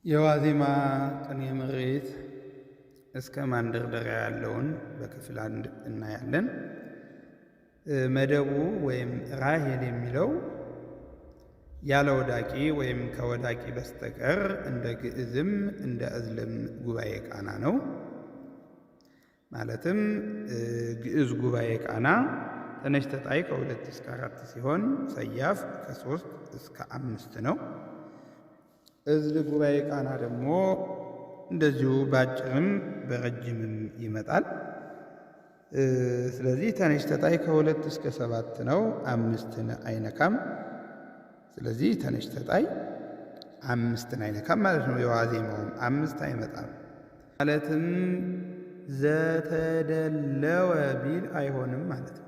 የዋዜማ ቅኔ ምሬት እስከ ማንደርደሪያ ያለውን በክፍል 1 እናያለን። መደቡ ወይም ራሔል የሚለው ያለ ወዳቂ ወይም ከወዳቂ በስተቀር እንደ ግዕዝም እንደ ዕዝልም ጉባኤ ቃና ነው። ማለትም ግዕዝ ጉባኤ ቃና ተነሽ ተጣይ ከ2 እስከ 4 ሲሆን ሰያፍ ከ3 እስከ 5 ነው። ዕዝል ጉባኤ ቃና ደግሞ እንደዚሁ በአጭርም በረጅምም ይመጣል። ስለዚህ ተነሽ ተጣይ ከ2 እስከ 7 ነው፣ 5ን አይነካም። ስለዚህ ተነሽ ተጣይ 5ን አይነካም ማለት ነው። የዋዜማውም 5 አይመጣም ማለትም ዘተደለወ ቢል አይሆንም ማለት ነው።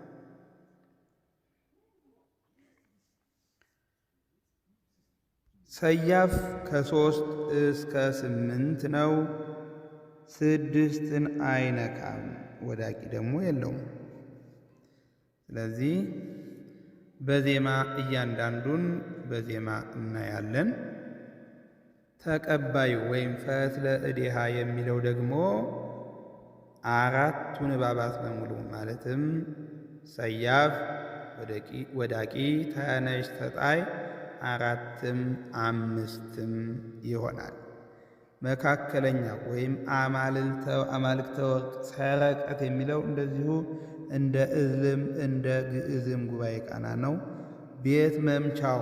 ሰያፍ ከ3 እስከ 8 ነው፣ 6ን አይነካም። ወዳቂ ደግሞ የለውም። ስለዚህ በዜማ እያንዳንዱን በዜማ እናያለን። ተቀባዩ ወይም ፈትለ እዴሃ የሚለው ደግሞ 4ቱ ንባባት በሙሉ ማለትም ሰያፍ፣ ወዳቂ፣ ተነሽ ተጣይ 4ም 5ም ይሆናል። መካከለኛ ወይም አማልክተ ወርቅ ሰረቀት የሚለው እንደዚሁ እንደ ዕዝልም እንደ ግዕዝም ጉባኤ ቃና ነው። ቤት መምቻው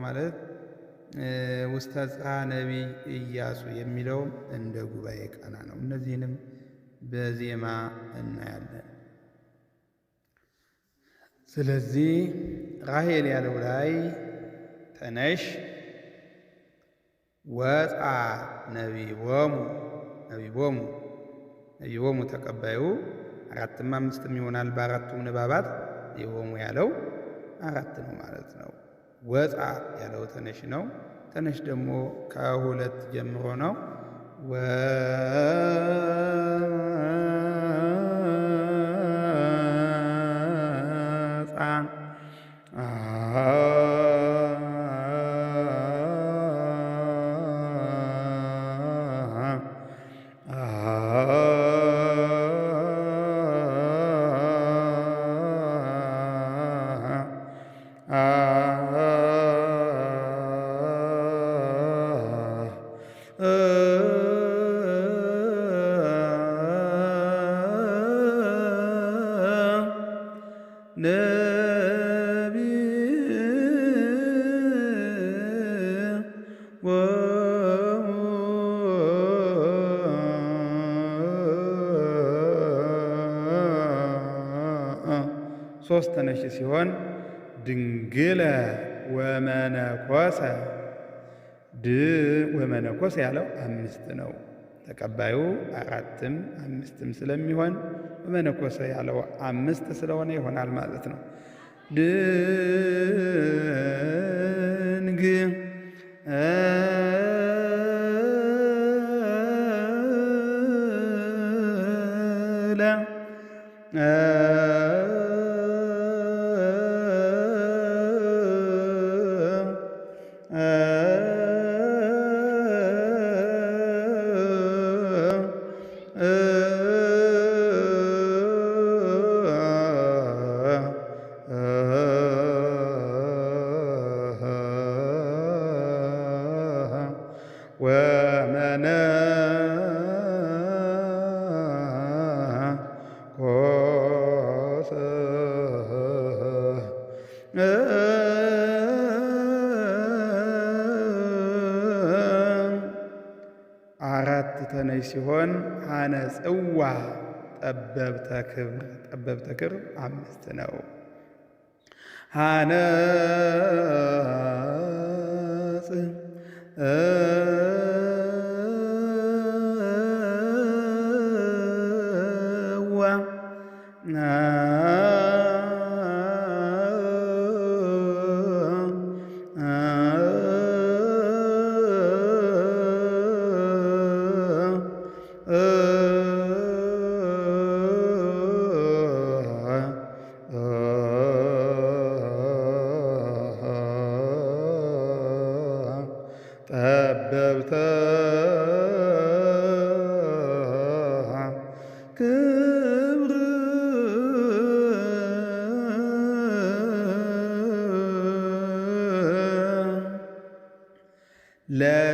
ማለት ውስተ ጽርሐ ነቢይ ኢያሱ የሚለው እንደ ጉባኤ ቃና ነው። እነዚህንም በዜማ እናያለን። ስለዚህ ራሔል ያለው ላይ ተነሽ ወፃ ነቢቦሙ ተቀባዩ 4ም 5ም ይሆናል። በ4ቱም ንባባት ነቢቦሙ ያለው 4 ነው ማለት ነው። ወፃ ያለው ተነሽ ነው። ተነሽ ደግሞ ከ2 ጀምሮ ነው። ሶስት ተነሽ ሲሆን ድንግለ ወመነኮሰ ያለው 5 ነው። ተቀባዩ 4ም 5ም ስለሚሆን ወመነኮሰ ያለው 5 ስለሆነ ይሆናል ማለት ነው። አራት ተነሽ ሲሆን ሐነጽዋ ጠበብተ ክብር 5 ነው። ሐነጽ ጠበብተ ክብር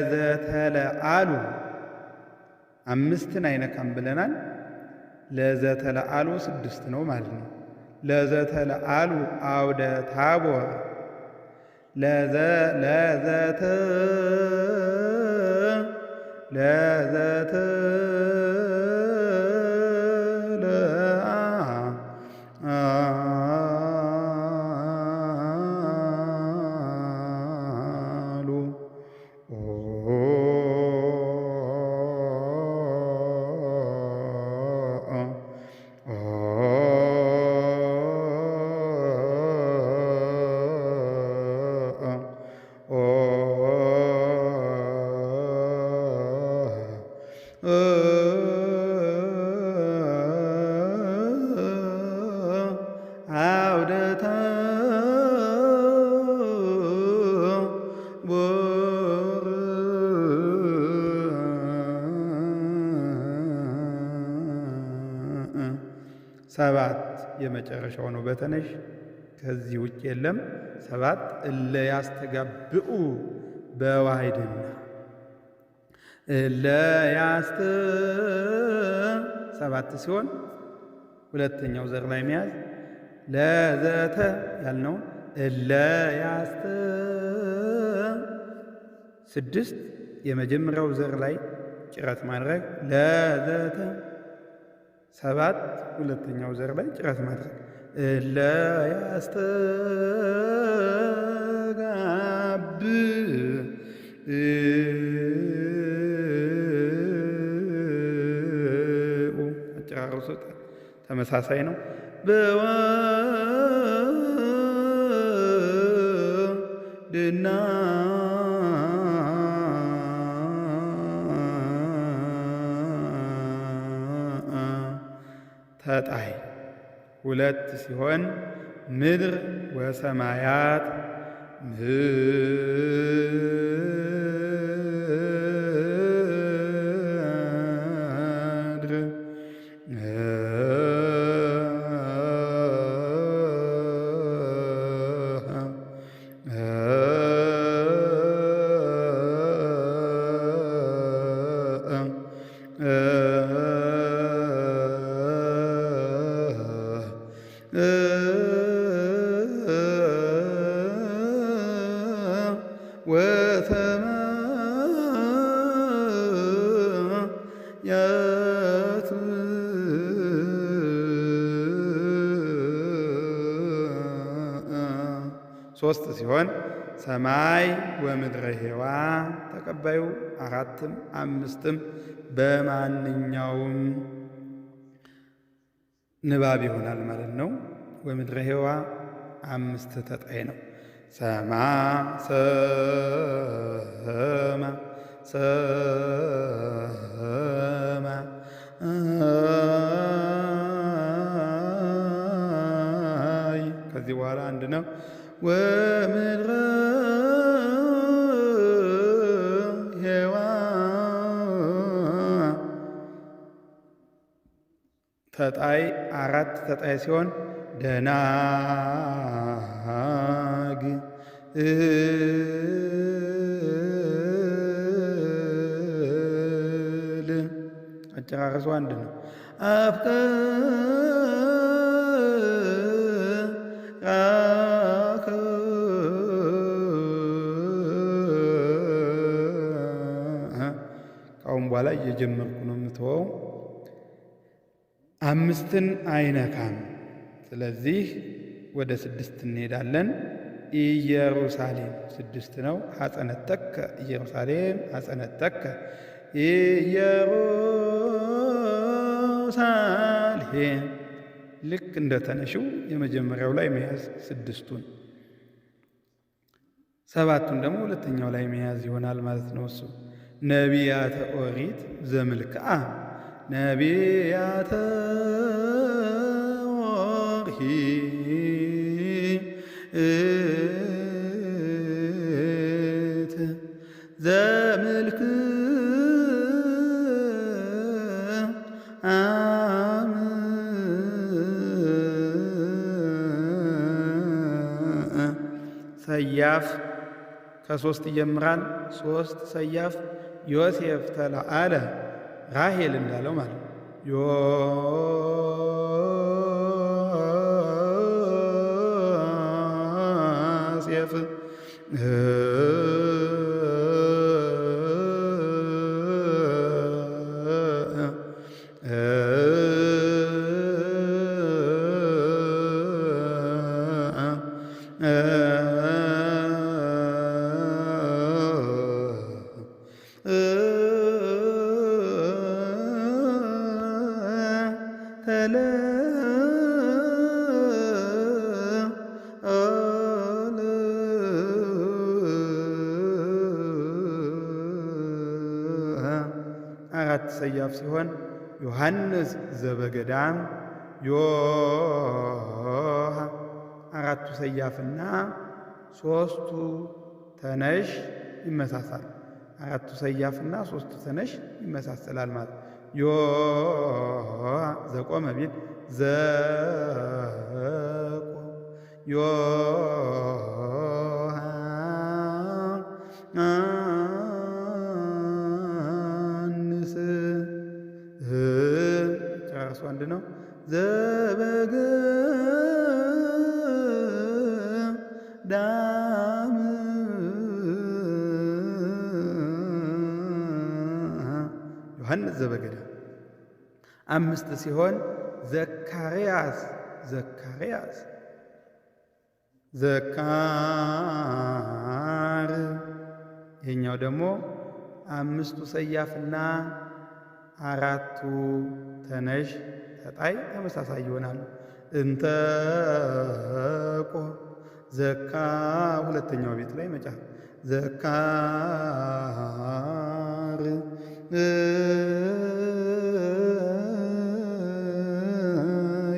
ለዘተለአሉ አምስትን አይነካም ብለናል። ለዘተለአሉ ስድስት ነው ማለት ነው። ለዘተለአሉ አውደ ታቦር ለዘተ አውደ ታቦር ሰባት የመጨረሻው ነው በተነሽ ከዚህ ውጭ የለም። ሰባት እለ ያስተጋብኡ በዋሕድና እለ ሰባት ሲሆን ሁለተኛው ዘር ላይ መያዝ ለዘተ ያልነው እለ ስድስት የመጀመሪያው ዘር ላይ ጭረት ማድረግ ለዘተ ሰባት ሁለተኛው ዘር ላይ ጭረት ማድረግ እለ አጨራረሱ ተመሳሳይ ነው። በዋሕድና ተጣይ ሁለት ሲሆን ምድር ወሰማያት ምድር ወሰማያት ሶስት ሲሆን ሰማይ ወምድረ ሔዋ ተቀባዩ አራትም አምስትም በማንኛውም ንባብ ይሆናል ማለት ነው። ወምድረ ሔዋ አምስት ተጣይ ነው። ሰማ ሰማ ሰማ አይ ከዚህ በኋላ አንድ ነው። ወምድረ ሔዋ ተጣይ አራት ተጣይ ሲሆን ደናግ አጨራረሱ አንድ ነው። አፍቅራከ ካሁን በኋላ እየጀመርኩ ነው የምትወው። አምስትን አይነካም። ስለዚህ ወደ ስድስት እንሄዳለን። ኢየሩሳሌም ስድስት ነው። ሐፀነተከ ኢየሩሳሌም ሐፀነተከ ኢየሩሳሌም ልክ እንደተነሽው የመጀመሪያው ላይ መያዝ ስድስቱን፣ ሰባቱን ደግሞ ሁለተኛው ላይ መያዝ ይሆናል ማለት ነው። እሱ ነቢያተ ኦሪት ዘምልክዓ ነቢያተ ኦሪት ዘምልክ አም ሰያፍ ከሶስት ይጀምራል። ሶስት ሰያፍ ዮሴፍ ተለአለ ራሄል እንዳለው ማለት ነው። ዮሴፍ አራት ሰያፍ ሲሆን ዮሐንስ ዘበገዳም ዮሐ አራቱ ሰያፍና ሶስቱ ተነሽ ይመሳሰላል። አራቱ ሰያፍና ሶስቱ ተነሽ ይመሳሰላል ማለት ዮሐ ዘቆመ ቢል ዘቆ ዮሐንስ ጨርሶ አንድ ነው። ዘበገዳም ዮሐንስ ዘበገዳም አምስት ሲሆን ዘካርያስ ዘካር ይሄኛው ደግሞ አምስቱ ሰያፍና አራቱ ተነሽ ተጣይ ተመሳሳይ ይሆናሉ። እንተቆ ዘካ ሁለተኛው ቤት ላይ መጫ ዘካር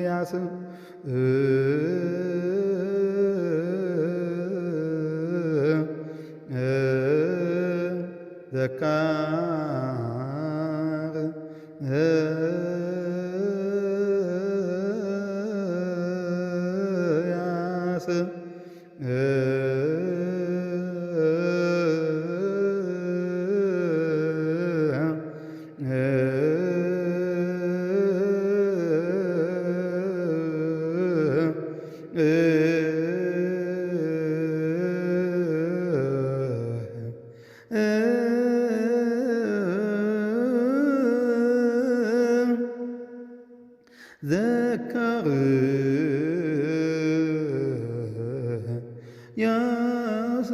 ያስ ዘካር ያስ ዘካርያስ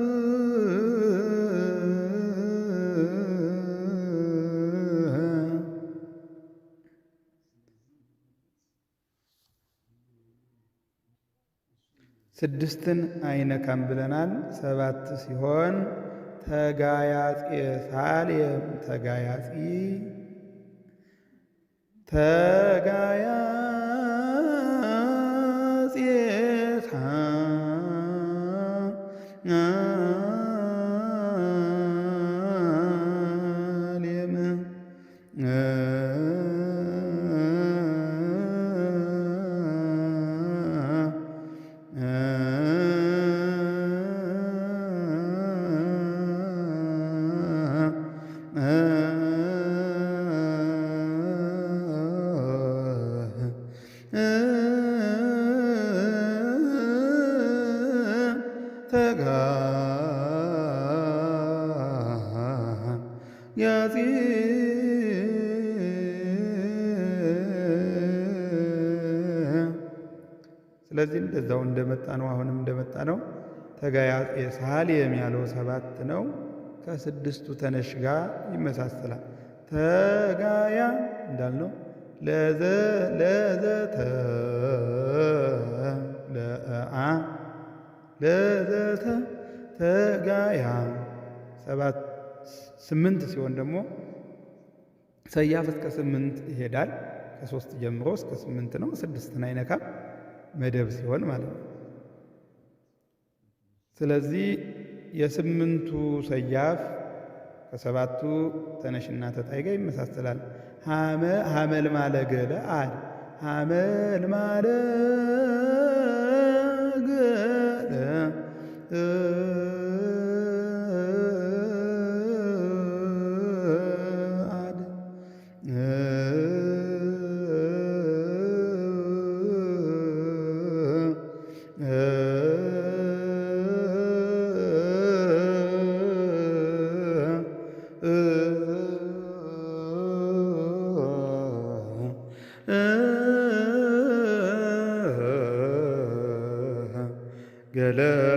ስድስትን አይነካም ብለናል። ሰባት ሲሆን ተጋያጼ ሳሌም ተጋያጺ ሳሌም ተጋያጺ ስለዚህ እንደዛው እንደመጣ ነው። አሁንም እንደመጣ ነው። ተጋያጼ ሳሌም ያለው ሰባት ነው። ከስድስቱ ተነሽ ጋር ይመሳሰላል። ተጋያ እንዳልነው ለዘተ ለአ ለዘተ ተጋያ ስምንት ሲሆን ደግሞ ሰያፍ እስከ ስምንት ይሄዳል። ከሶስት ጀምሮ እስከ ስምንት ነው። ስድስትን አይነካም መደብ ሲሆን ማለት ነው። ስለዚህ የስምንቱ ሰያፍ ከሰባቱ ተነሽና ተጣይ ጋር ይመሳሰላል። ሐመልማለ ገለዓድ ሐመልማለ ገለዓድ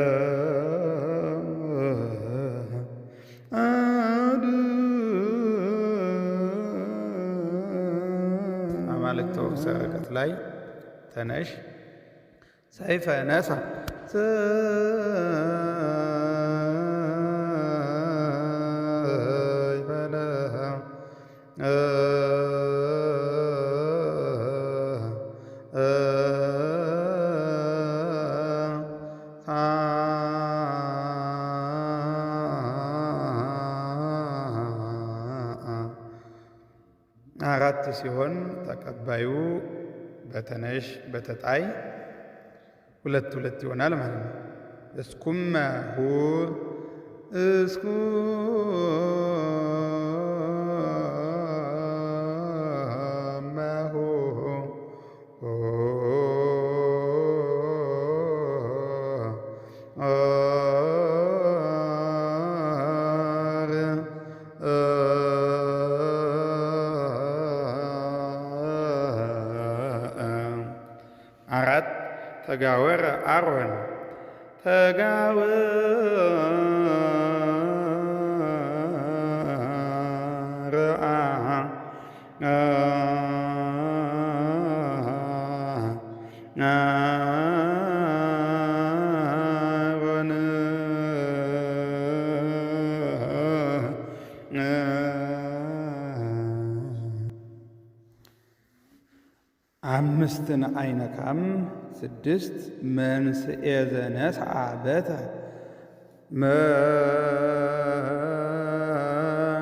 አማልክተ ወሰረቀት ላይ ተነሽ ሰይፈ ነሳ አራት ሲሆን ተቀባዩ በተነሽ በተጣይ ሁለት ሁለት ይሆናል ማለት ነው። እስኩመ ሁር እስኩመ ሁር አራት ተጋወረ አሮን ተጋወረ አሮን አምስትን አይነካም። ስድስት መንስኤ ዘነስአ በተ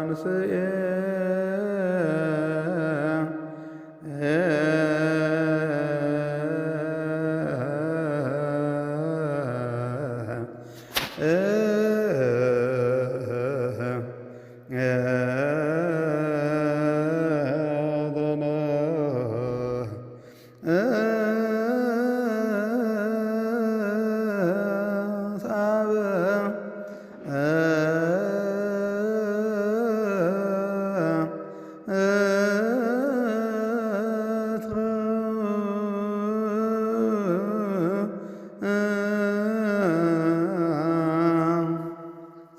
መንስኤ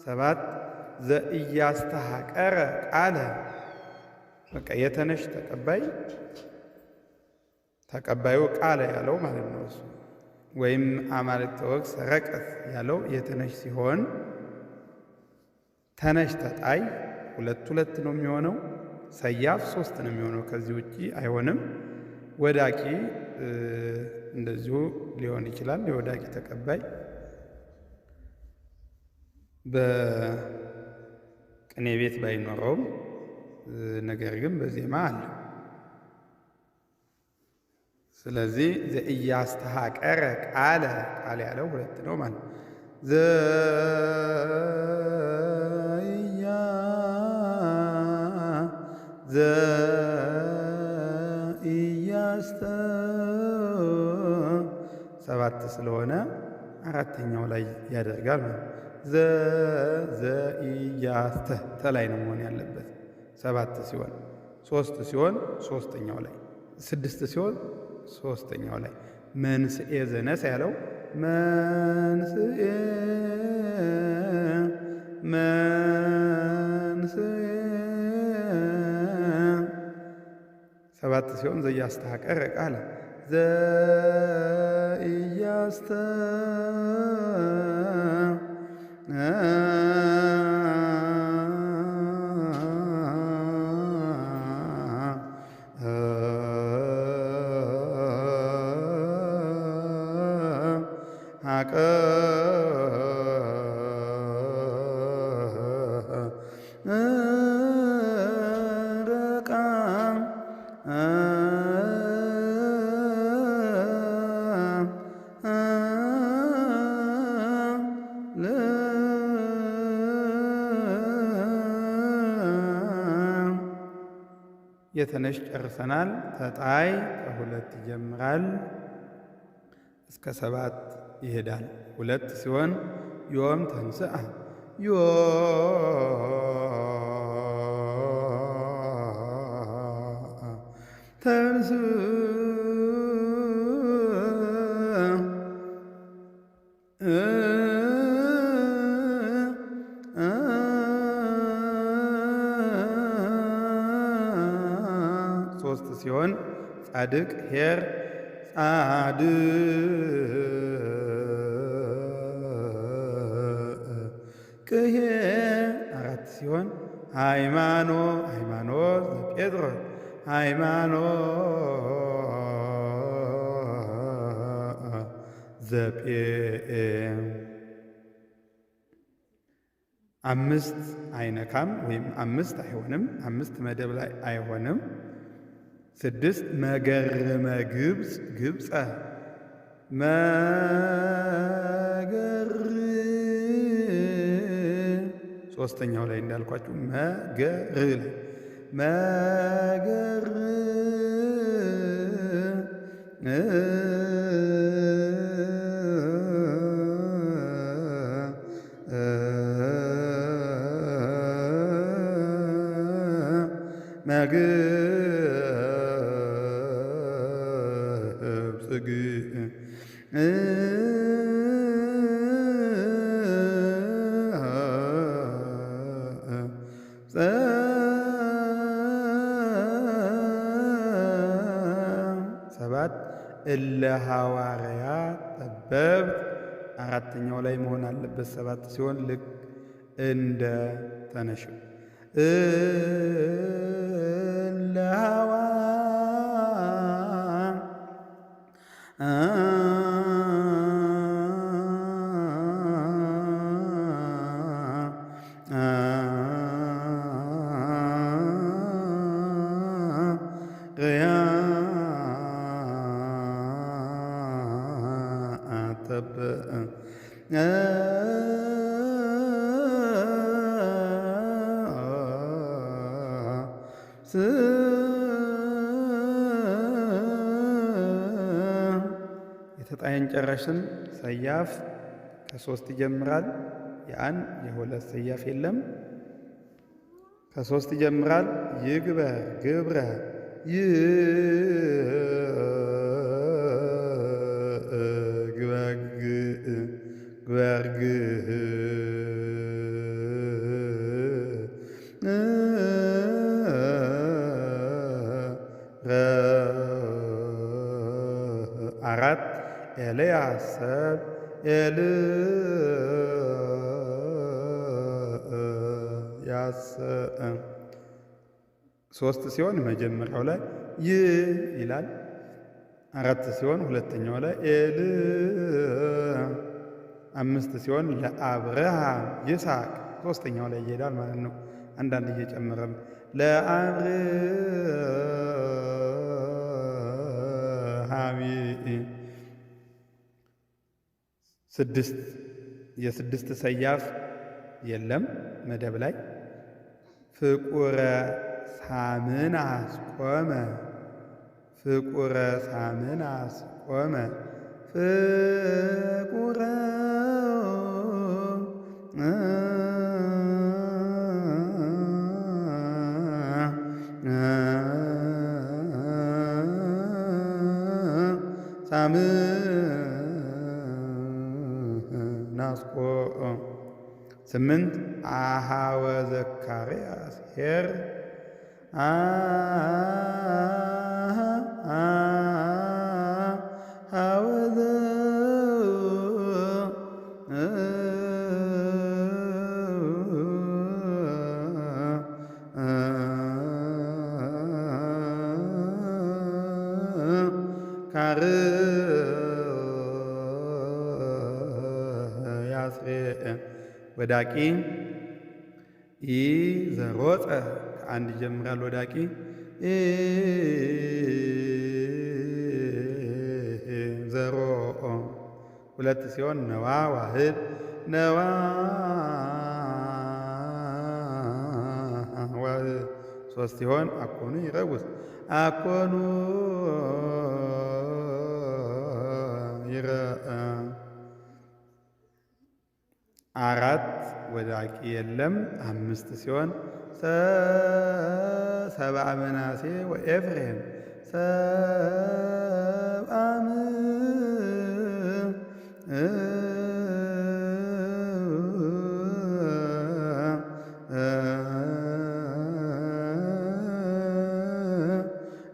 ሰባት ዘኢያስተሐቀረ ቃለ በቃ የተነሽ ተቀባዩ ቃለ ያለው ማለት ነው። እሱ ወይም አማልክተ ወሰረቀት ያለው የተነሽ ሲሆን ተነሽ ተጣይ ሁለት ሁለት ነው የሚሆነው። ሰያፍ ሶስት ነው የሚሆነው። ከዚህ ውጪ አይሆንም። ወዳቂ እንደዚሁ ሊሆን ይችላል። የወዳቂ ተቀባይ በቅኔ ቤት ባይኖረውም ነገር ግን በዜማ አለ። ስለዚህ ዘኢያስተሐቀረ ቃለ ያለው ሁለት ነው ማለት ነው። ሰባት ስለሆነ አራተኛው ላይ ያደርጋል ማለት ነው። ዘኢያስተ ተላይ ነው መሆን ያለበት። ሰባት ሲሆን ሶስት ሲሆን ሶስተኛው ላይ፣ ስድስት ሲሆን ሶስተኛው ላይ። መንስኤ ዘነስ ያለው መንስኤ ሰባት ሲሆን ዘኢያስተሐቀረ ቃለ ዘኢያስተ ሐቀ የተነሽ ጨርሰናል። ተጣይ ከሁለት ይጀምራል እስከ 7 ይሄዳል። 2 ሲሆን ዮም ተንሥአ ሶስት ሲሆን ጻድቅ ኄር ጻድቅሄ 4 ሲሆን ሃይማኖት ዘጴጥሮስ አምስት አይነካም ወይም 5 አይሆንም። 5 መደብ ላይ አይሆንም። 6 መገርመ ግብፀ ሶስተኛው ላይ እንዳልኳችሁ ሰባት እለ ሐዋርያት ጠበብት 4ኛው ላይ መሆን አለበት። 7 ሲሆን ልክ እንደ ተነሽው እለ የተጣየን ጨረስን። ሰያፍ ከ3 ይጀምራል። የ1 የ2 ሰያፍ የለም። ከ3 ይጀምራል። ይግበር ግብረ ግበርግህ 4 ኤልያስ ሰብ ኤልያስ 3 ሲሆን መጀመሪያው ላይ ይላል። 4 ሲሆን ሁለተኛው ላይ 5 ሲሆን ለአብርሃም ይስሐቅ 3ኛው ላይ ይሄዳል ማለት ነው። አንዳንድ እየጨመረም ለአብርሃም 6 የ6 ሰያፍ የለም መደብ ላይ ፍቁረ ሳምናስ ቆመ ፍቁረ ሳምናስ ቆመ ፍቁረ ሳምናስ ቆመ 8 አሃወ ዘካርያስ ኄር ወዳቂ ዘሮፀ ከ1 ይጀምራል። ወዳቂ ዘሮ 2 ሲሆን ነዋ ዋህድ ነዋ ዋህድ ሶስት ሲሆን አኮኑ ይረውስ አኮኑ አራት ወዳቂ የለም። አምስት ሲሆን ሰብአ ምናሴ ወኤፍሬም ሰብአ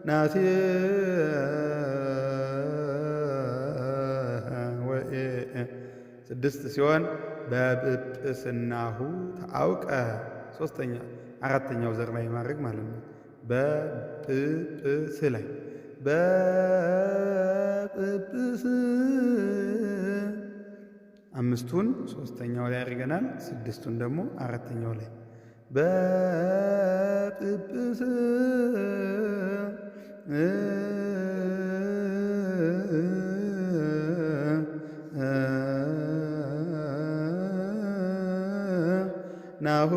ምናሴ ስድስት ሲሆን በጵጵስናሁ ታውቀ አራተኛው ዘር ላይ ማድረግ ማለት ነው። በጵጵስ ላይ በጵጵስ አምስቱን ሶስተኛው ላይ አድርገናል። ስድስቱን ደግሞ አራተኛው ላይ በጵጵስ ናሁ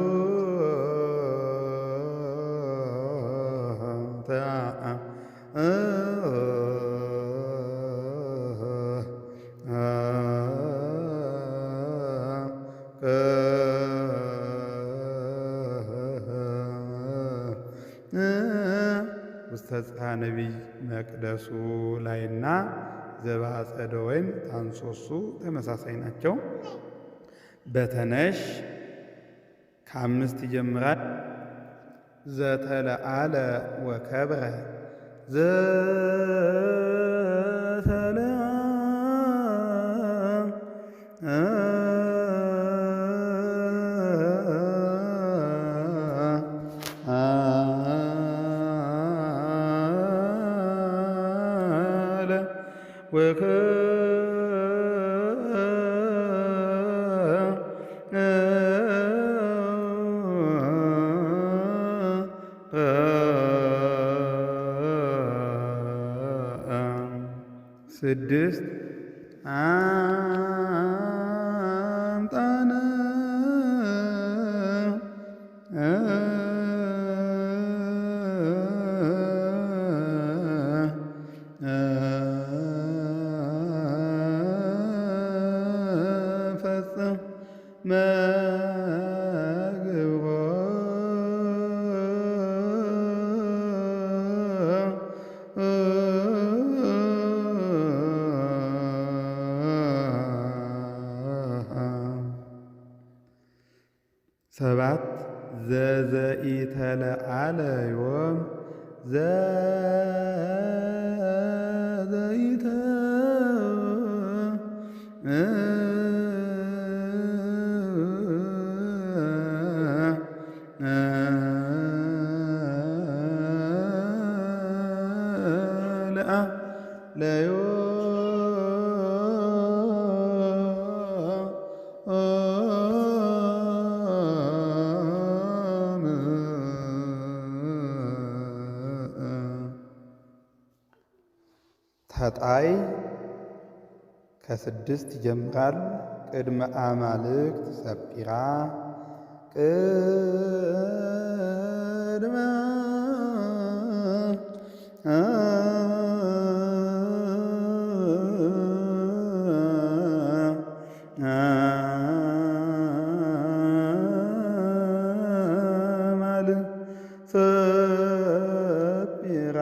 ውስተ ጽሐ ነቢይ መቅደሱ ላይና ዘባጸደ ወይም ታንሶሱ ተመሳሳይ ናቸው። በተነሽ ከአምስት ይጀምራል። ዘተለአለ ወከብረ ስድስት አምጣነ ፈጽመ ሰባት ዘዘኢተለአለ ዮም ዘዘኢተ ለዮ ተጣይ ከስድስት ይጀምራል። ቅድመ አማልክት ሰጲራ ቅድመ አማልክት ሰጲራ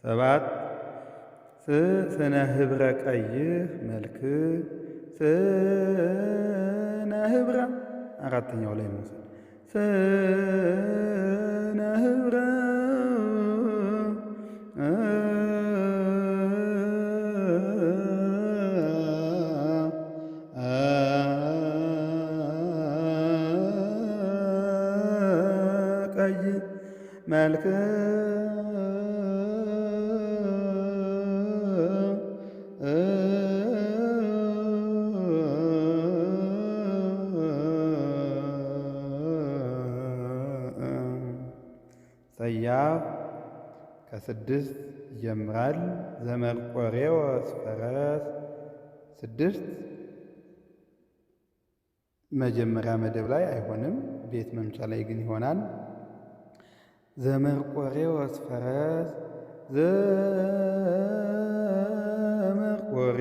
ሰባት ስነ ህብረ ቀይህ መልክ ስነ ህብረ አራተኛው ላይ መውሰድ ስነ ህብረ ቀይ መልክ ሰያፍ ከስድስት ይጀምራል። ዘመርቆሬዎስ ፈረስ 6 መጀመሪያ መደብ ላይ አይሆንም፣ ቤት መምቻ ላይ ግን ይሆናል። ዘመርቆሬዎስ ፈረስ ዘመርቆሬ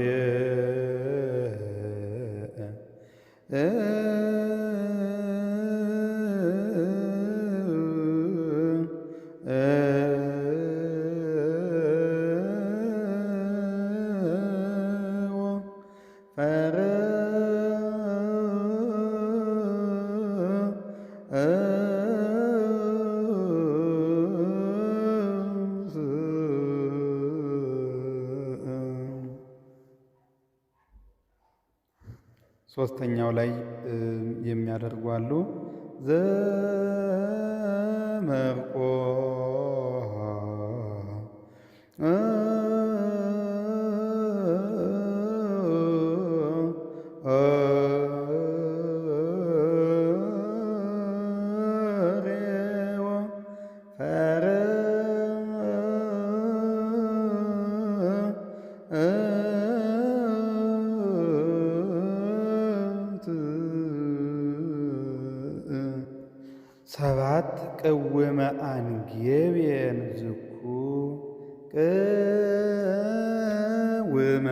ሶስተኛው ላይ የሚያደርጉ አሉ። ዘመርቆ ሰባት ቅውመ አንጌቤን ዝኩ ቅውመ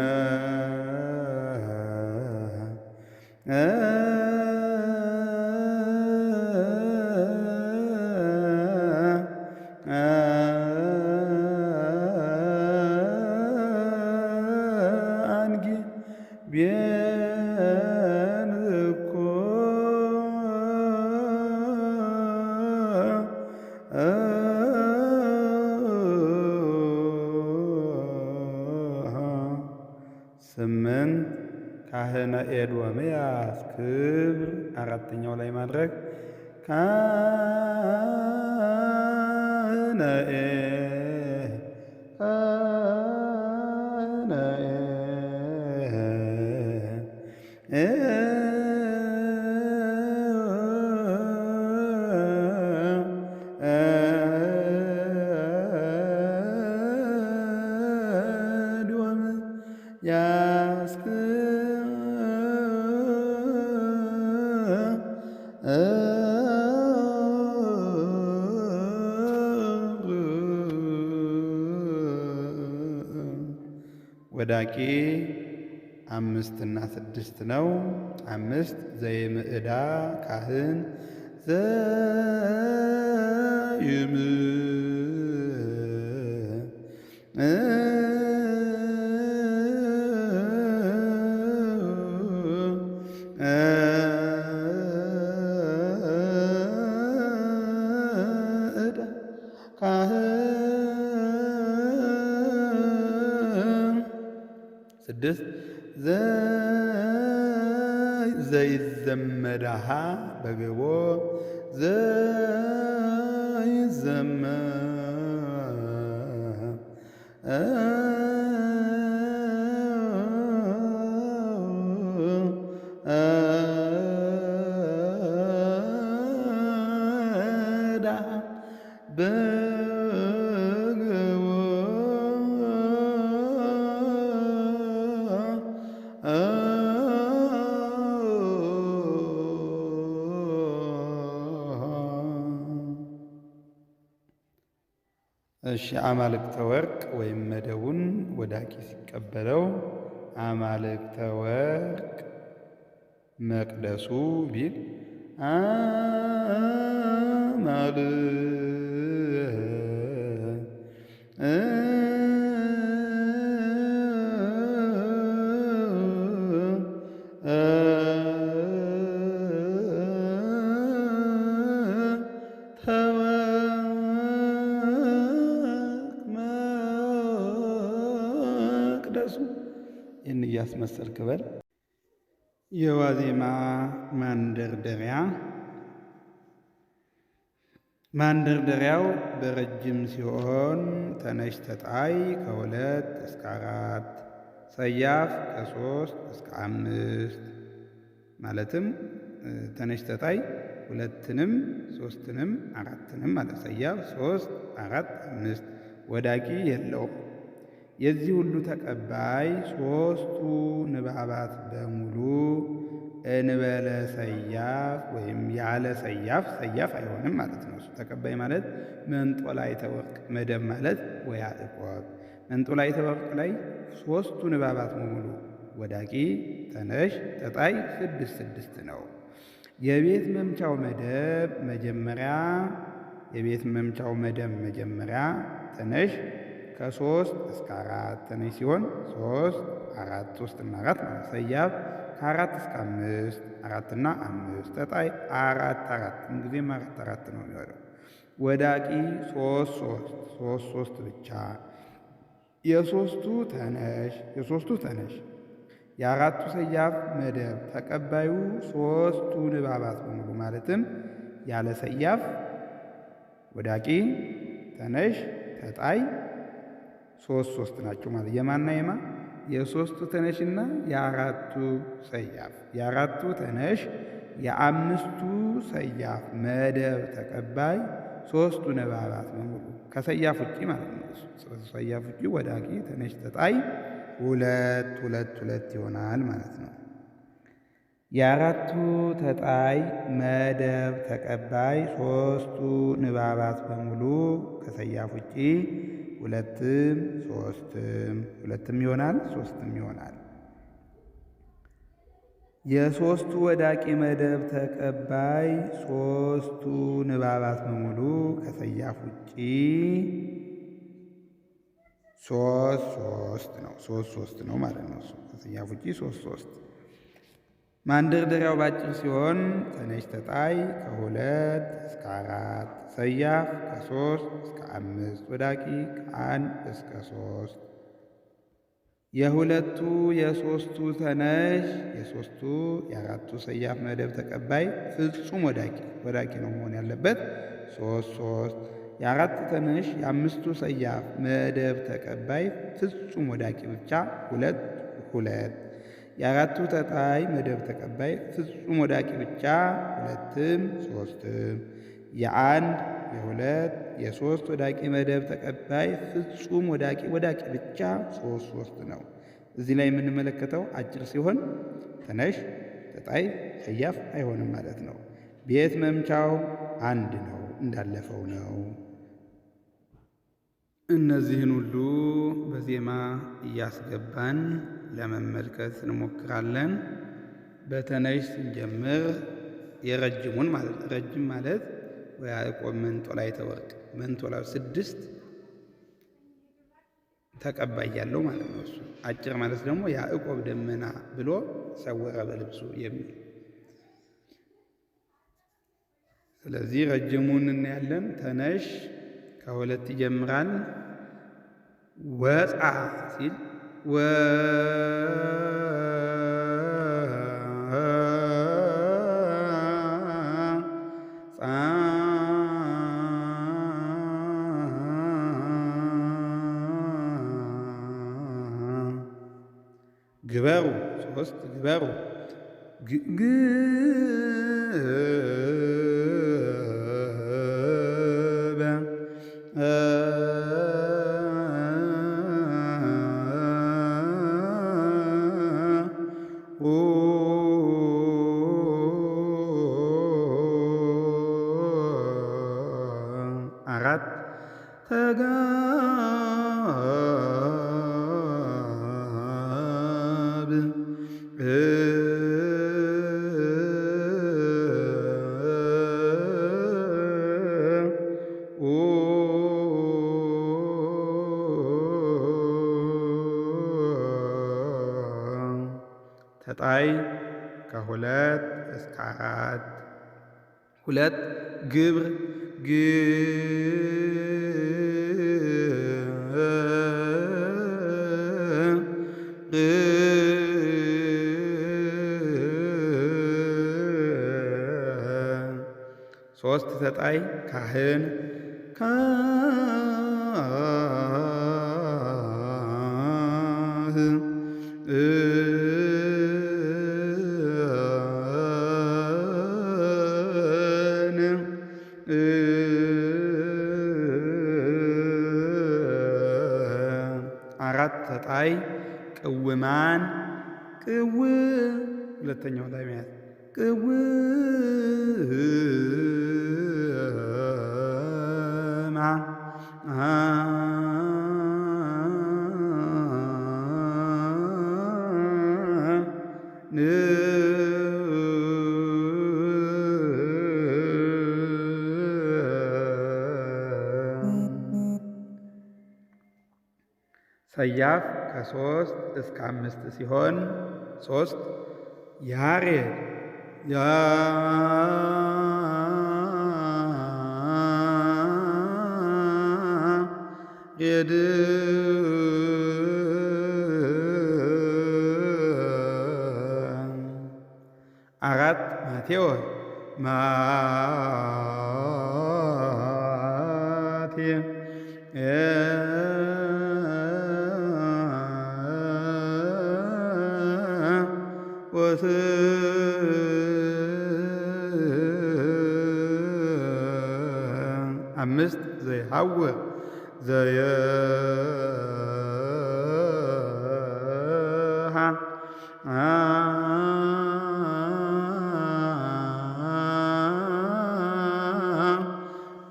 አንጌቤን ዝኩ ስምንት ካህነ ኤዶምያስ ክብር አራተኛው ላይ ማድረግ ካህነ ወዳቂ 5 እና 6 ነው። 5 ዘይምዕዳ ካህን ስድስት ዘይዘመዳሃ በግቦ ዘይዘመ እሺ አማልክተ ወርቅ ወይም መደቡን ወዳቂ ሲቀበለው አማልክተ ወርቅ መቅደሱ ቢል ይህን እያስመሰልክ በል። የዋዜማ ማንደርደሪያ ማንደርደሪያው በረጅም ሲሆን ተነሽ ተጣይ ከ2 እስከ 4 ሰያፍ ከ3 እስከ 5 ማለትም ተነሽ ተጣይ 2ንም 3ንም 4ንም ማለት ሰያፍ 3 4 5 ወዳቂ የለውም። የዚህ ሁሉ ተቀባይ ሦስቱ ንባባት በሙሉ እንበለ ሰያፍ ወይም ያለ ሰያፍ፣ ሰያፍ አይሆንም ማለት ነው። እሱ ተቀባይ ማለት መንጦላዕተ ወርቅ፣ መደብ ማለት ወያዕቆብ። መንጦላዕተ ወርቅ ላይ ሦስቱ ንባባት በሙሉ ወዳቂ፣ ተነሽ፣ ተጣይ 6 ነው። የቤት መምቻው መደብ መጀመሪያ ተነሽ ከ3 እስከ 4 ተነሽ ሲሆን 3 4 3 እና 4 ማለት ሰያፍ ከ4 እስከ 5 4 እና 5 ተጣይ 4 4 ምንጊዜም 4 4 ነው የሚሆነው። ወዳቂ 3 3 ብቻ። የሦስቱ ተነሽ የአራቱ ሰያፍ መደብ ተቀባዩ ሦስቱ ንባባት በሙሉ ማለትም ያለ ሰያፍ ወዳቂ፣ ተነሽ፣ ተጣይ 3 ናቸው ማለት የማና የማ የሦስቱ ተነሽና የአራቱ ሰያፍ። የአራቱ ተነሽ የአምስቱ ሰያፍ መደብ ተቀባይ ሦስቱ ንባባት በሙሉ ከሰያፍ ውጪ ማለት ነው። ሰያፍ ውጪ ወዳቂ፣ ተነሽ፣ ተጣይ 2 ይሆናል ማለት ነው። የአራቱ ተጣይ መደብ ተቀባይ ሦስቱ ንባባት በሙሉ ከሰያፍ ውጪ 2 ይሆናል፣ 3 ይሆናል። የሦስቱ ወዳቂ መደብ ተቀባይ ሦስቱ ንባባት በሙሉ ከሰያፍ ውጪ 3 ነው ማለት ነው። ከሰያፍ ውጪ 3 ማንደርደሪያው ባጭር ሲሆን ተነሽ ተጣይ ከ2 እስከ 4 ሰያፍ ከ3 እስከ 5 ወዳቂ ከ1 እስከ 3 የሁለቱ የሦስቱ ተነሽ የሦስቱ የአራቱ ሰያፍ መደብ ተቀባይ ፍጹም ወዳቂ ነው መሆን ያለበት 3 የአራት ተነሽ የአምስቱ ሰያፍ መደብ ተቀባይ ፍጹም ወዳቂ ብቻ 2 የአራቱ ተጣይ መደብ ተቀባይ ፍጹም ወዳቂ ብቻ 2 3 የሶስት ወዳቂ መደብ ተቀባይ ፍጹም ወዳቂ ብቻ 3 ነው። እዚህ ላይ የምንመለከተው አጭር ሲሆን ተነሽ ተጣይ ሰያፍ አይሆንም ማለት ነው። ቤት መምቻው አንድ ነው፣ እንዳለፈው ነው። እነዚህን ሁሉ በዜማ እያስገባን ለመመልከት እንሞክራለን። በተነሽ ስንጀምር የረጅሙን ማለት ረጅም ማለት ወያዕቆብ መንጦላዕተ ወርቅ መንጦላው 6 ተቀባይ ያለው ማለት ነው። እሱ አጭር ማለት ደግሞ ያዕቆብ ደመና ብሎ ሰወረ በልብሱ የሚል። ስለዚህ ረጅሙን እናያለን። ተነሽ ከ2 ይጀምራል። ወፃ ሲል ግበሩ 3 ግበሩ አራት ተጋብ ተጣይ ከ2 እስከ 4 2 ግብር ሶስት ተጣይ ካህን 4 ተጣይ ቅውማን ሁለተኛው ላይ መያዝ ቅውማ ሰያፍ ከ3 እስከ 5 ሲሆን 3 ያሬድ ያሬድ 4 ማቴዎስ አምስት ዘይሐውር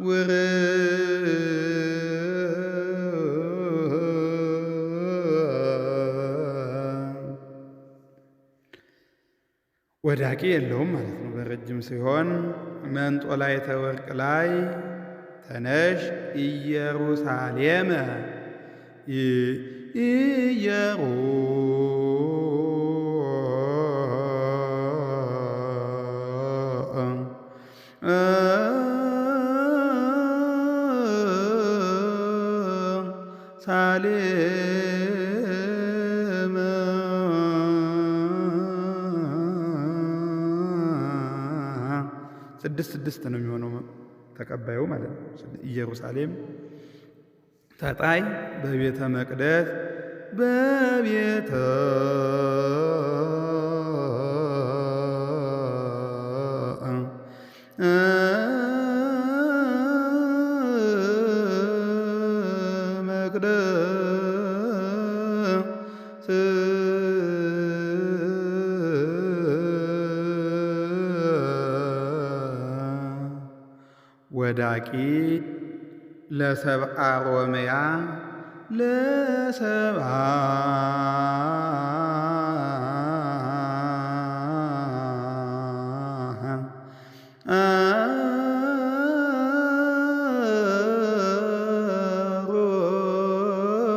ውር ወዳቂ የለውም ማለት ነው። በረጅም ሲሆን መንጦላዕተ ወርቅ ላይ ተነሽ ኢየሩሳሌም ሳሌም ስድስት ነው የሚሆነው ተቀባዩ ማለት ነው። ኢየሩሳሌም ተጣይ በቤተ መቅደስ በቤተ ወዳቂ ለሰብአ ሮምያ ለሰብአ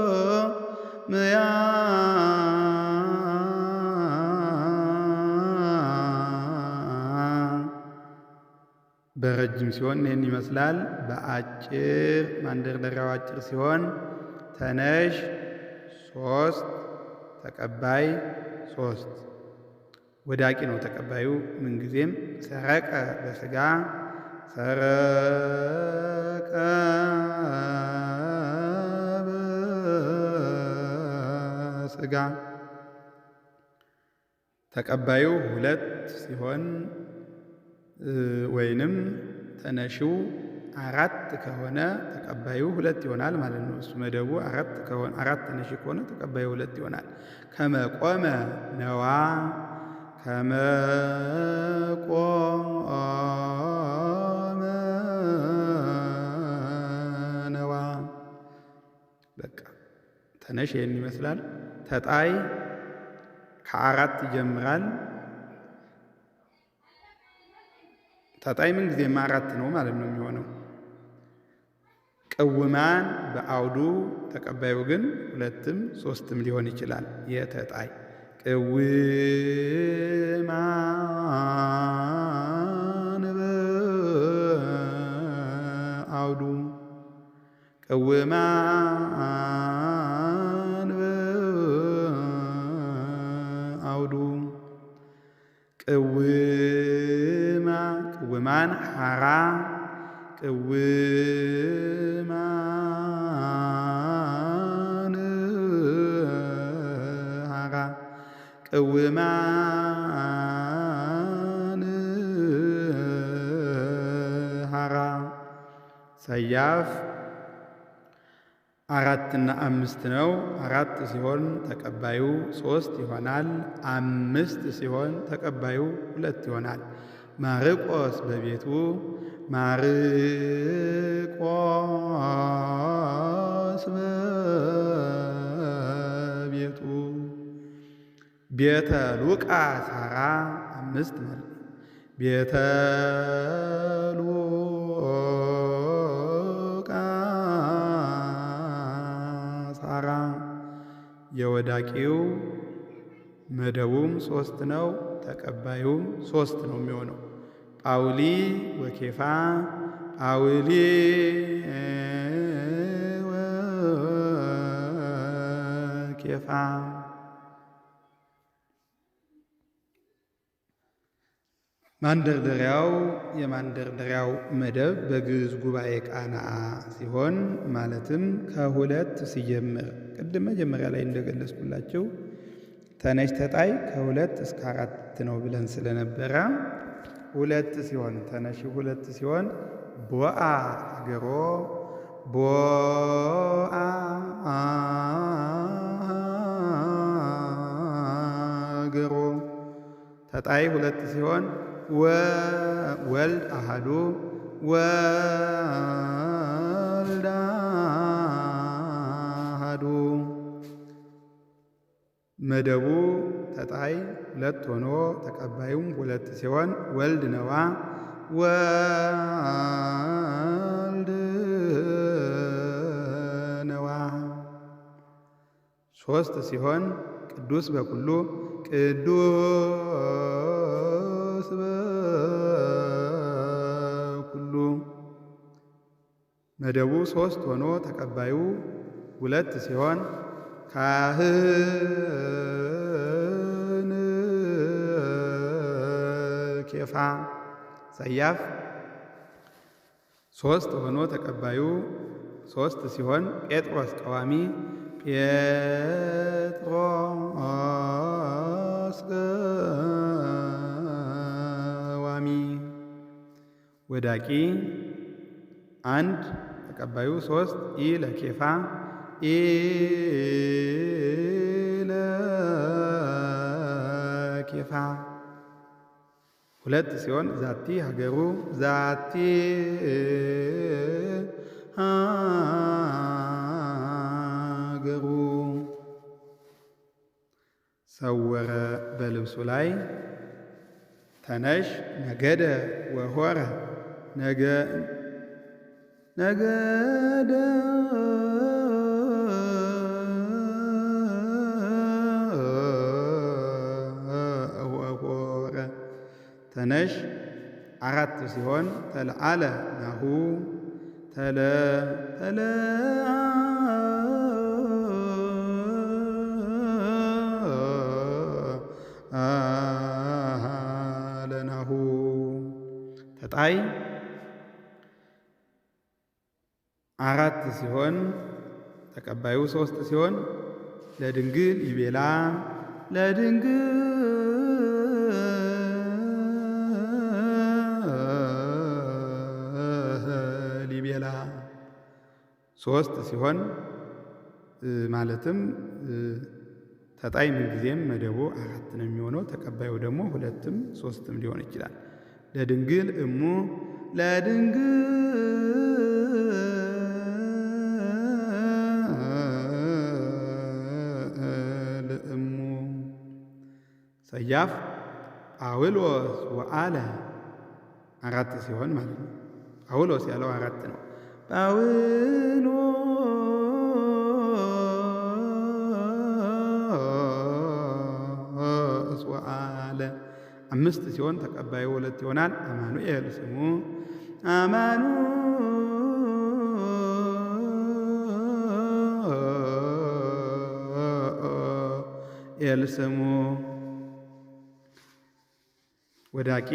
ሮምያ በረጅም ሲሆን ይህን ይመስላል። በአጭር ማንደርደሪያው አጭር ሲሆን ተነሽ 3 ተቀባይ 3 ወዳቂ ነው ተቀባዩ ምንጊዜም። ሰረቀ በሥጋ ሰረቀ በሥጋ ተቀባዩ 2 ሲሆን ወይንም ተነሺው 4 ከሆነ ተቀባዩ 2 ይሆናል ማለት ነው። እሱ መደቡ 4 ከሆነ 4 ተነሺ ከሆነ ተቀባዩ 2 ይሆናል። ከመቆመ ነዋ ከመቆመ ነዋ። በቃ ተነሽ ይህን ይመስላል። ተጣይ ከ4 ይጀምራል። ተጣይ ምን ጊዜም 4 ነው ማለት ነው የሚሆነው። ቅውማን በአውዱ ተቀባዩ ግን 2ም 3ም ሊሆን ይችላል። የተጣይ ቅውማን በአውዱ ቅውማን በአውዱ ቅውማን ሐራ ቅውማን ሐራ ቅውማን ሐራ ሰያፍ 4 እና 5 ነው። 4 ሲሆን ተቀባዩ 3 ይሆናል። 5 ሲሆን ተቀባዩ 2 ይሆናል። ማርቆስ በቤቱ ማርቆስ በቤቱ ቤተ ሉቃስ ሐራ 5 ማለት ነው። ቤተ ሉቃስ ሐራ የወዳቂው መደቡም 3 ነው። ተቀባዩም 3 ነው የሚሆነው። ጳውሊ ወኬፋ ጳውሊ ወኬፋ ማንደርደሪያው የማንደርደሪያው መደብ በግዕዝ ጉባኤ ቃና ሲሆን ማለትም ከሁለት ሲጀምር ቅድም መጀመሪያ ላይ እንደገለጽኩላችሁ ተነሽ ተጣይ ከ2 እስከ 4 ነው ብለን ስለነበረ 2 ሲሆን ተነሽ 2 ሲሆን ቦአ አገሮ ቦአ አገሮ ተጣይ 2 ሲሆን ወልድ አሃዱ ወልድ አሃዱ መደቡ ተጣይ 2 ሆኖ ተቀባዩም 2 ሲሆን ወልድ ነዋ ወልድ ነዋ። 3 ሲሆን ቅዱስ በኩሉ ቅዱስ በኩሉ መደቡ 3 ሆኖ ተቀባዩ 2 ሲሆን ካህን ኬፋ ሰያፍ 3 ሆኖ ተቀባዩ 3 ሲሆን ጴጥሮስ ቀዋሚ ጴጥሮስ ቀዋሚ ወዳቂ 1 ተቀባዩ 3 ኢ ለኬፋ ኢ ለኬፋ 2 ሲሆን ዛቲ ሀገሩ ዛቲ ሀገሩ ሰወረ በልብሱ ላይ ተነሽ ነገደ ወሆረ ነገደ ተነሽ 4 ሲሆን ተለአለ ናሁ ተለአለ ናሁ ተጣይ 4 ሲሆን ተቀባዩ 3 ሲሆን ለድንግል ይቤላ ለድንግል ይቤላ 3 ሲሆን ማለትም ተጣይ ምንጊዜም መደቡ 4 ነው የሚሆነው። ተቀባዩ ደግሞ 2ም 3ም ሊሆን ይችላል። ለድንግል እሙ ለእሙ ሰያፍ ጳውሎስ ወአለ 4 ሲሆን ማለት ነው። ጳውሎስ ያለው 4 ነው። ጳውሎስ ወአለ 5 ሲሆን ተቀባዩ 2 ይሆናል። አማኑኤል ስሙ አማኑኤል ስሙ ወዳቂ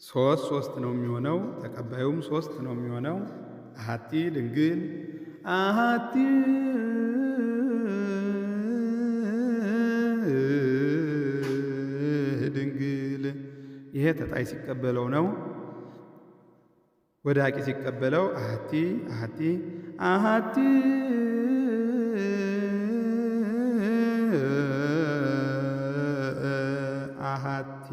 3 ነው የሚሆነው። ተቀባዩም 3 ነው የሚሆነው። አሐቲ ድንግል አሐቲ ድንግል ይሄ ተጣይ ሲቀበለው ነው። ወዳቂ ሲቀበለው አሐቲ አሐቲ አሐቲ አሐቲ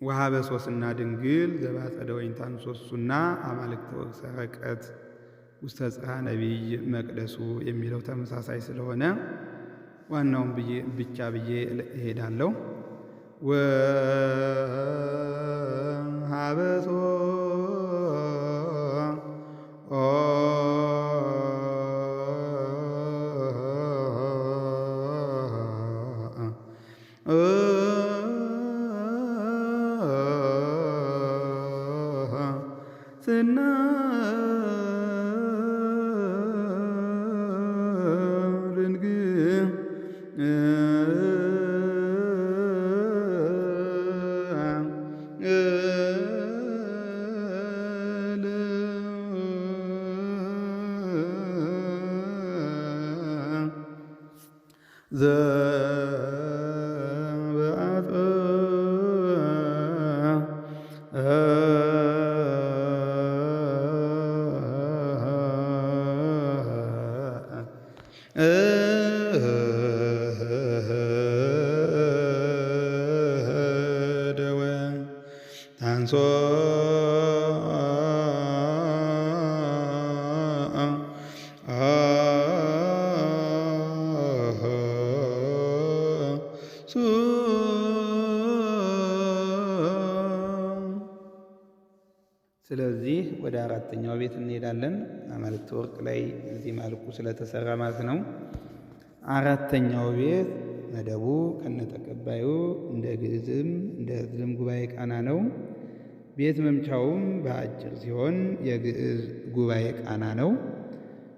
ወሀበ ሶስና ድንግል ዘባጸደ ወይንታን ሶሱና አማልክተ ወሰረቀት ውስተ ጽርሐ ነቢይ መቅደሱ የሚለው ተመሳሳይ ስለሆነ ዋናውን ብቻ ብዬ እሄዳለሁ። ወሀበ ስና ደወ ታንሶ ስለዚህ ወደ አራተኛው ቤት እንሄዳለን። አማልክተ ወርቅ ላይ እዚህ መልኩ ስለተሰራ ማለት ነው። አራተኛው ቤት መደቡ ከነተቀባዩ እንደ ግዕዝም እንደ ዕዝልም ጉባኤ ቃና ነው። ቤት መምቻውም በአጭር ሲሆን የግዕዝ ጉባኤ ቃና ነው።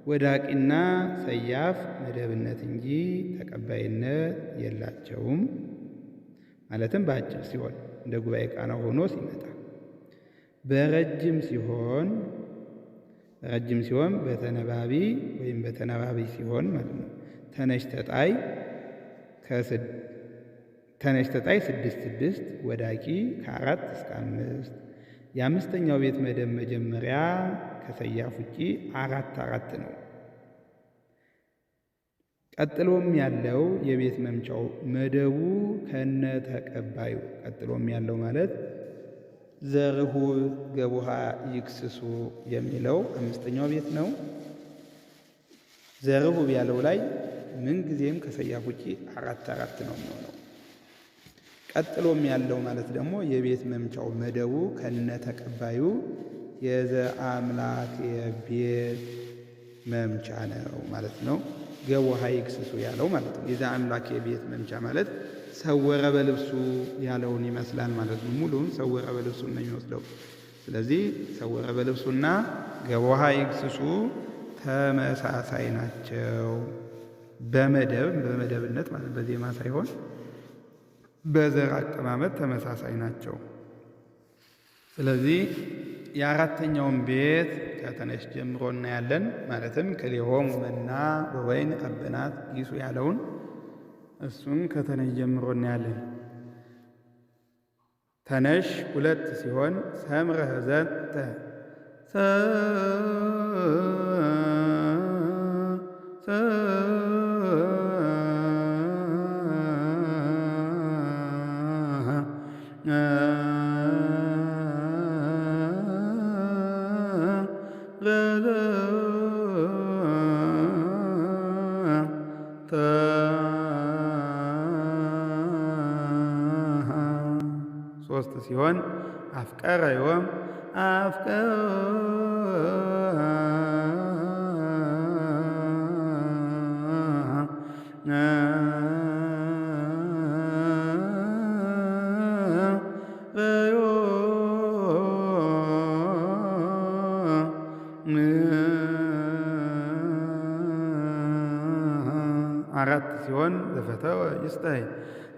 ወዳቂና ሰያፍ መደብነት እንጂ ተቀባይነት የላቸውም። ማለትም በአጭር ሲሆን እንደ ጉባኤ ቃና ሆኖ ሲመጣ፣ በረጅም ሲሆን በተነባቢ ወይም በተነባቢ ሲሆን ማለት ነው። ተነሽ ተጣይ 6 ወዳቂ ከ4 እስከ 5። የአምስተኛው ቤት መደብ መጀመሪያ ከሰያፍ ውጪ 4 ነው። ቀጥሎም ያለው የቤት መምቻው መደቡ ከነ ተቀባዩ ቀጥሎም ያለው ማለት ዘርሁ ገቡሃ ይክስሱ የሚለው አምስተኛው ቤት ነው። ዘርሁ ያለው ላይ ምንጊዜም ከሰያፍ ውጪ 4 ነው የሚሆነው። ቀጥሎም ያለው ማለት ደግሞ የቤት መምቻው መደቡ ከነ ተቀባዩ የዘአምላክ የቤት መምቻ ነው ማለት ነው። ገቡሃ ይክስሱ ያለው ማለት ነው። የዘአምላክ የቤት መምቻ ማለት ሰወረ በልብሱ ያለውን ይመስላል ማለት ነው። ሙሉውን ሰወረ በልብሱ ነው የሚወስደው። ስለዚህ ሰወረ በልብሱና ገቡሃ ይክስሱ ተመሳሳይ ናቸው። በመደብነት ማለት በዜማ ሳይሆን በዘር አቀማመጥ ተመሳሳይ ናቸው። ስለዚህ የአራተኛውን ቤት ከተነሽ ጀምሮ እናያለን። ማለትም ክልኤሆሙ መና ወወይን አበናት ጊሱ ያለውን እሱን ከተነሽ ጀምሮ እናያለን። ተነሽ 2 ሲሆን ሰምረ ዘንተ ሶስት ሲሆን አፍቀረ ዮም አራት ሲሆን ዘፈተወ ይስታይ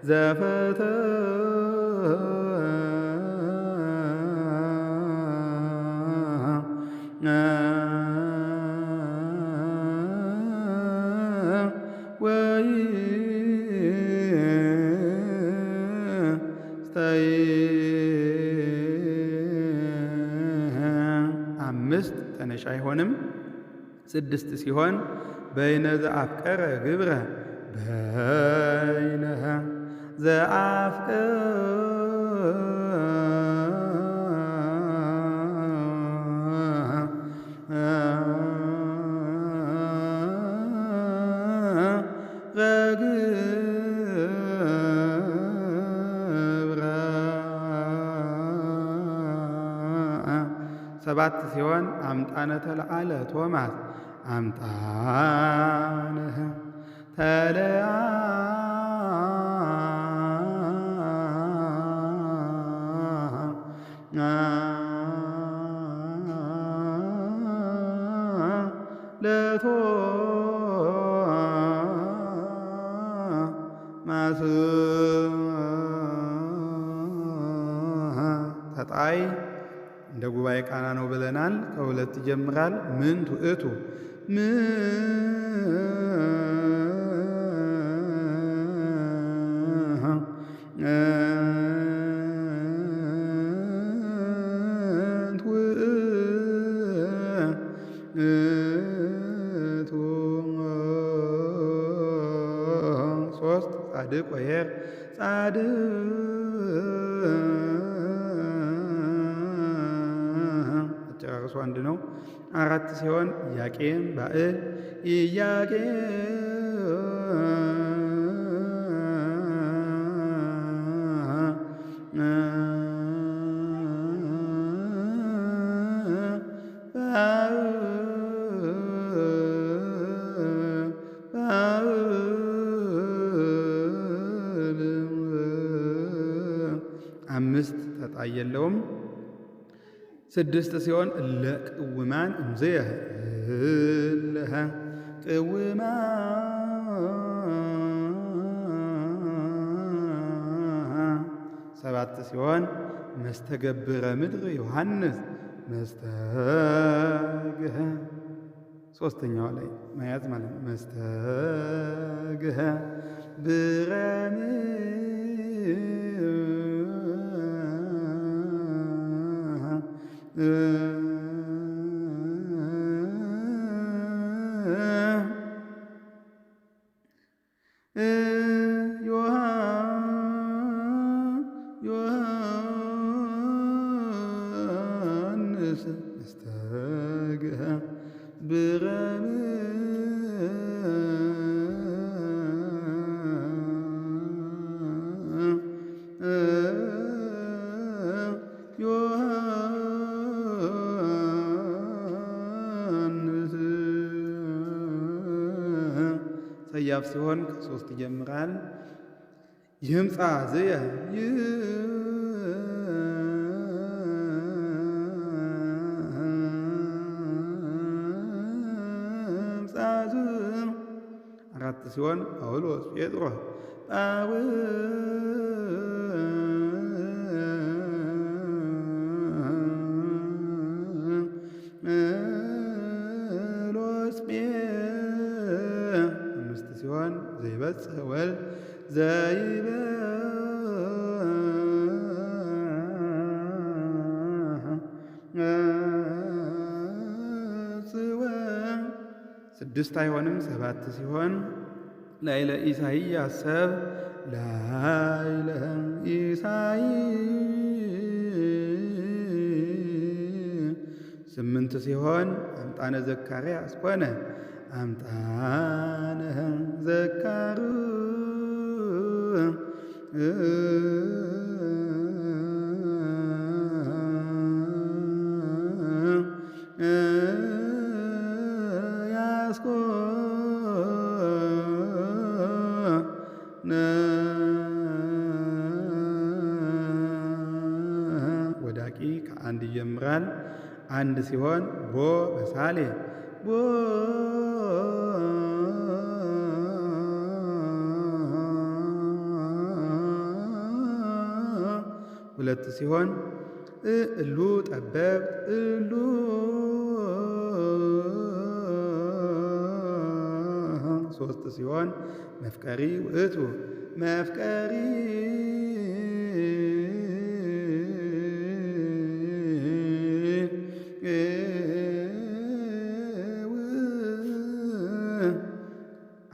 ዘፈተ ወይ ስታይ አይሆንም። 6 ሲሆን በይነ ዘአፍቀረ ግብረ በይነ ሰባት ሲሆን አምጣነ ተለዓለ ቶማስ አምጣነ ተለዓለ ለቶማስ ተጣይ እንደ ጉባኤ ቃና ነው ብለናል። ከሁለት ይጀምራል። ምን ትእቱ ሶስት ጻድቅ ወኄር ጻድቅ አጨራረሱ አንድ ነው። 4 ሲሆን ኢያቄም ባእል ኢያቄም አምስት ተጣይ የለውም። 6 ሲሆን ለቅውማን እምዝየ እለሀ ቅውማን 7 ሲሆን መስተገብረ ምድር ዮሐንስ መስተግህ ሶስተኛው ላይ መያዝ ማለት ነው። መስተግህ ብረም ዮሐንስ መስተግህ ብረም ሰያፍ ሲሆን ከ3 ይጀምራል። ይምጻ ዝየ ይምጻ ዝየ 4 ሲሆን ጳውሎስ ጴጥሮስ ጳውሎስ 5 ሲሆን ዘይበጽሕ ወልድ ዘይበጽሕ 6 አይሆንም። 7 ሲሆን ላዕለ ኢሳይያስ ሰብ ላዕለ ኢሳይያስ 8 ሲሆን አምጣነ ዘካርያስ ኮነ አምጣነ ዘካርያስ ኮነ ወዳቂ ከ1 ይጀምራል። 1 ሲሆን ቦ በሳሌ ቦ 2 ሲሆን እሉ ጠበብት እሉ 3 ሲሆን መፍቀሪ ውእቱ መፍቀሪ 4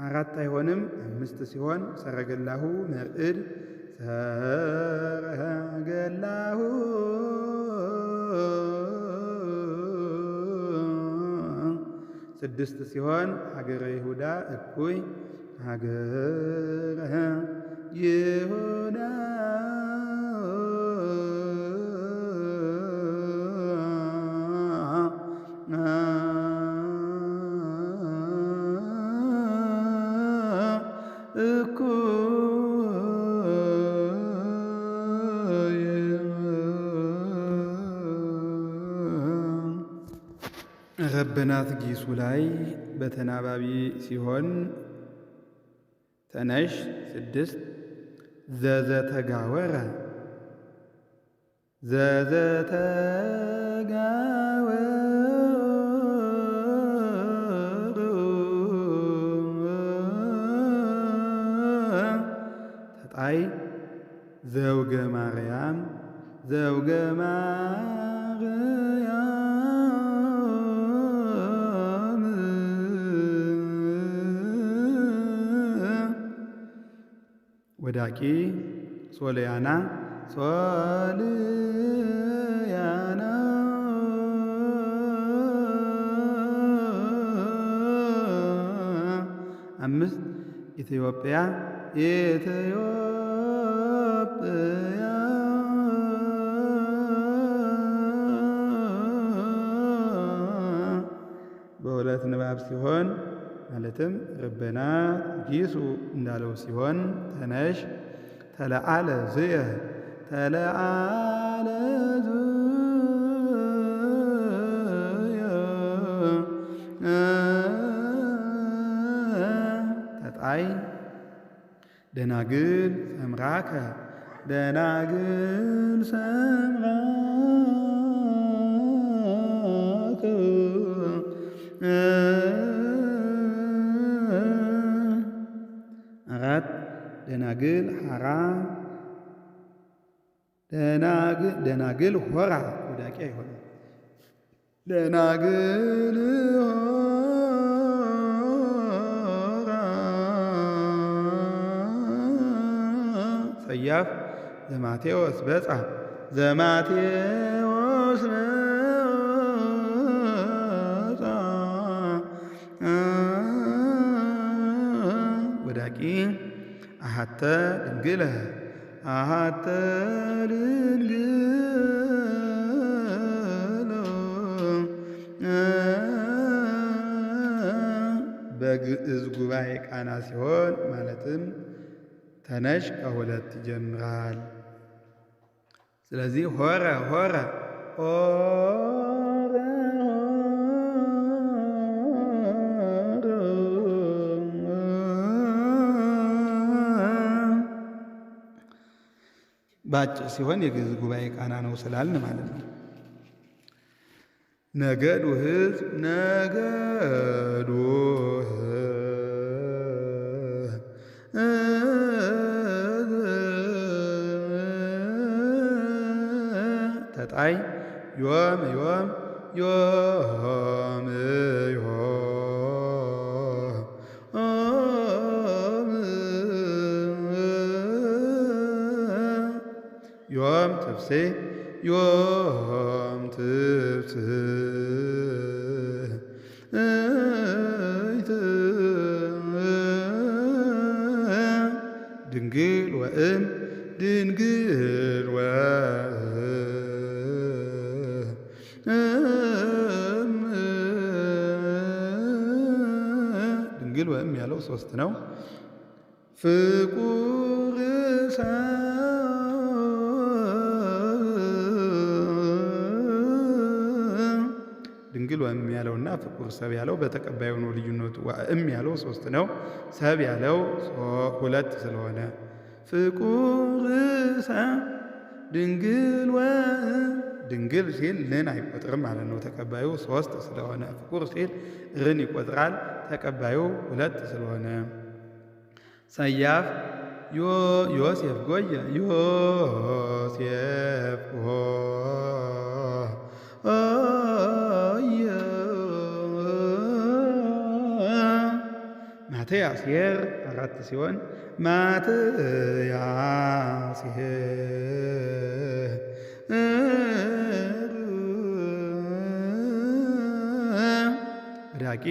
4 አይሆንም 5 ሲሆን ሰረገላሁ መርዕድ ሰረገላሁ 6 ሲሆን ሀገረ ይሁዳ እኩይ ሀገረ ይሁዳ 'ረበናት ጊሱ ላይ በተናባቢ ሲሆን ተነሽ 6 ዘዘተጋወረ ተጣይ ዘውገ ማርያም ዘውገ ወዳቂ ሶልያና ሶልያና 5 ኢትዮጵያ ኢትዮጵያ በሁለት ንባብ ሲሆን ማለትም ረበናት ጊሱ እንዳለው ሲሆን ተነሽ ተለዓለ ዝየ ተለዓለ ዝየ ተጣይ ደናግል ሰምራከ ደናግል ሰምራከ 4 ደናግል ሐራ ደናግል ሆራ ወዳቂ አይሆንም ደናግል ሆራ ሰያፍ ዘማቴዎስ በጻ ዘማቴዎስ በጻ ወዳቂ አሐተ ድንግለ አሐተ ድንግል በግዕዝ ጉባኤ ቃና ሲሆን ማለትም ተነሽ ከሁለት ይጀምራል። ስለዚህ ሆረ ሆረ ባጭር ሲሆን የግዕዝ ጉባኤ ቃና ነው ስላልን ማለት ነው። ነገዱ ሕዝብ ነገዱ ተጣይ ዮም ዮም ዮም ዮም ትብሴ ዮም ትብስ ድንግል ወእም ድንግል ድንግል ወእም ያለው 3 ነው። ፍቁር ድንግል ወእም ያለውና ፍቁር ሰብ ያለው በተቀባዩ ነው ልዩነቱ። ወእም ያለው 3 ነው። ሰብ ያለው 2 ስለሆነ ፍቁር ሰብ ድንግል ወእም ድንግል ሲል ልን አይቆጥርም ማለት ነው። ተቀባዩ 3 ስለሆነ ፍቁር ሲል ርን ይቆጥራል። ተቀባዩ 2 ስለሆነ ሰያፍ ዮሴፍ ጎየ ዮሴፍ ማትያስሔር 4 ሲሆን ማትያስሔር ወዳቂ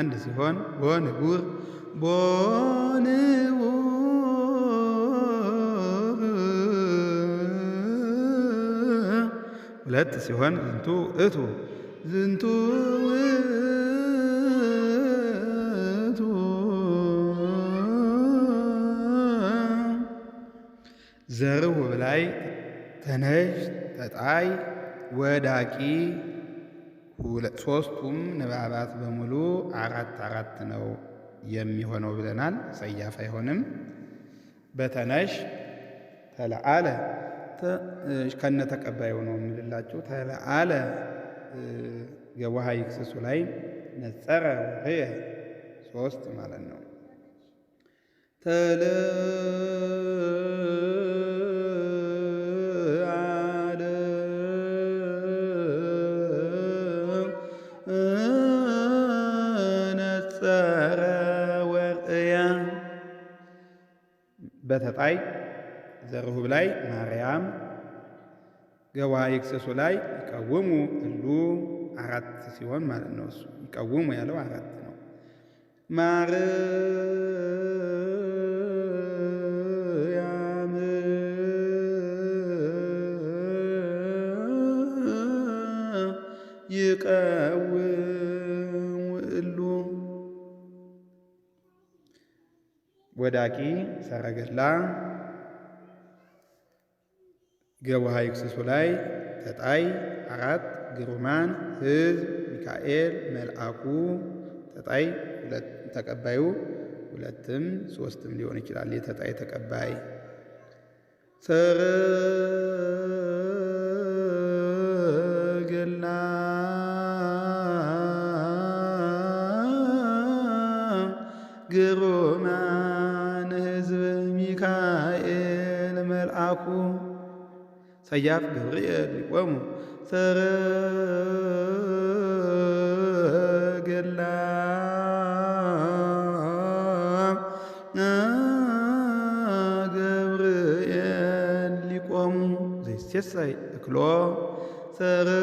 1 ሲሆን ቦንጉር ቦንውር 2 ሲሆን ዝንቱ እቱ ዝንቱ ውእቱ ዘርው ብላይ ተነሽ ተጣይ ወዳቂ 3ቱም ንባባት በሙሉ 4 ነው የሚሆነው ብለናል። ሰያፍ አይሆንም። በተነሽ ተለዓለ ከነ ተቀባዩ ነው የምልላችሁ። ተለዓለ የውሃ ይክስሱ ላይ ነጸረ ወርየ 3 ማለት ነው። ተለዓለ ነጸረ ወርየ በተጣይ ዘርሁብ ላይ ማርያም ገውሃ ይክስሱ ላይ ይቀውሙ እሉ 4 ሲሆን ማለት ነው። እሱ ይቀውሙ ያለው 4 ነው። ማርያም ይቀውሙ እሉ ወዳቂ ሰረገላ ገውሃ ይክስሱ ላይ ተጣይ 4 ግሩማን ሕዝብ ሚካኤል መልአኩ ተጣይ 2 ተቀባዩ 2ም 3ም ሊሆን ይችላል። የተጣይ ተቀባይ ሰረገላ ግሩማን ሕዝብ ሚካኤል መልአኩ ሰያፍ ገብርኤል ሊቆሙ ሰረገላ ገብርኤል ሊቆሙ ዘይሴሳይ እክሎ ሰረገላ